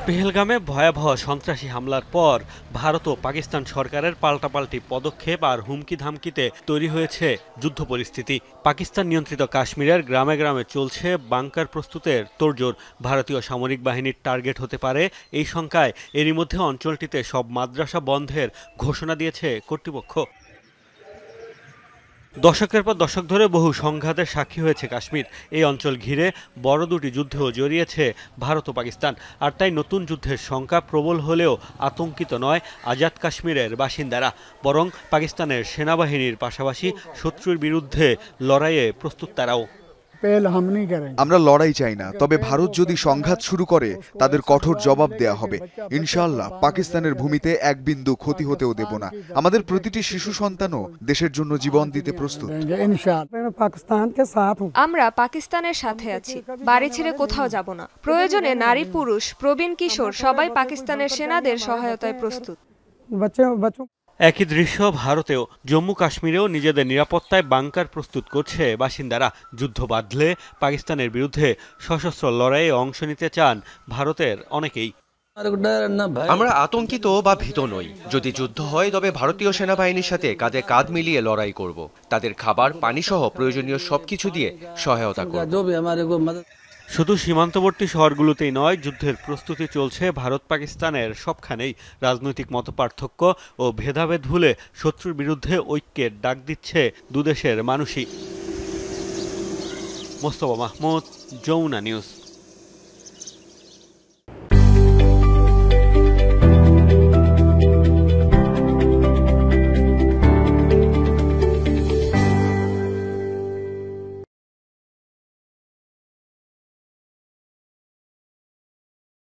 পেহেলগামে ভয়াবহ সন্ত্রাসী হামলার পর ভারত ও পাকিস্তান সরকারের পাল্টাপাল্টি পদক্ষেপ আর হুমকি ধামকিতে তৈরি হয়েছে যুদ্ধ পরিস্থিতি। পাকিস্তান নিয়ন্ত্রিত কাশ্মীরের গ্রামে গ্রামে চলছে বাংকার প্রস্তুতের তোড়জোড়। ভারতীয় সামরিক বাহিনীর টার্গেট হতে পারে এই শঙ্কায় এরই মধ্যে অঞ্চলটিতে সব মাদ্রাসা বন্ধের ঘোষণা দিয়েছে কর্তৃপক্ষ। দশকের পর দশক ধরে বহু সংঘাতের সাক্ষী হয়েছে কাশ্মীর। এই অঞ্চল ঘিরে বড় দুটি যুদ্ধেও জড়িয়েছে ভারত ও পাকিস্তান। আর তাই নতুন যুদ্ধের শঙ্কা প্রবল হলেও আতঙ্কিত নয় আজাদ কাশ্মীরের বাসিন্দারা, বরং পাকিস্তানের সেনাবাহিনীর পাশাপাশি শত্রুর বিরুদ্ধে লড়াইয়ে প্রস্তুত তারাও। আমরা লড়াই চাই না, তবে ভারত যদি সংঘাত শুরু করে তাদের কঠোর জবাব দেয়া হবে। ইনশাআল্লাহ পাকিস্তানের ভূমিতে এক বিন্দু ক্ষতি হতেও দেব না। আমাদের প্রতিটি শিশু সন্তানও দেশের জন্য জীবন দিতে প্রস্তুত। আমরা পাকিস্তানের সাথে আছি, বাড়ি ছেড়ে কোথাও যাব না। প্রয়োজনে নারী পুরুষ প্রবীণ কিশোর সবাই পাকিস্তানের সেনাদের সহায়তায় প্রস্তুত। একই দৃশ্য ভারতেও। জম্মু কাশ্মীরেও নিজেদের নিরাপত্তায় বাংকার প্রস্তুত করছে বাসিন্দারা। যুদ্ধ বাঁধলে পাকিস্তানের বিরুদ্ধে সশস্ত্র লড়াইয়ে অংশ নিতে চান ভারতের অনেকেই। আমরা আতঙ্কিত বা ভীত নই। যদি যুদ্ধ হয় তবে ভারতীয় সেনাবাহিনীর সাথে কাঁধে কাঁধ মিলিয়ে লড়াই করব। তাদের খাবার পানি সহ প্রয়োজনীয় সবকিছু দিয়ে সহায়তা করব। শুধু সীমান্তবর্তী শহরগুলোতেই নয়, যুদ্ধের প্রস্তুতি চলছে ভারত পাকিস্তানের সবখানেই। রাজনৈতিক মতপার্থক্য ও ভেদাভেদ ভুলে শত্রুর বিরুদ্ধে ঐক্যের ডাক দিচ্ছে দুদেশের মানুষই। মোস্তফা মাহমুদ, যমুনা নিউজ।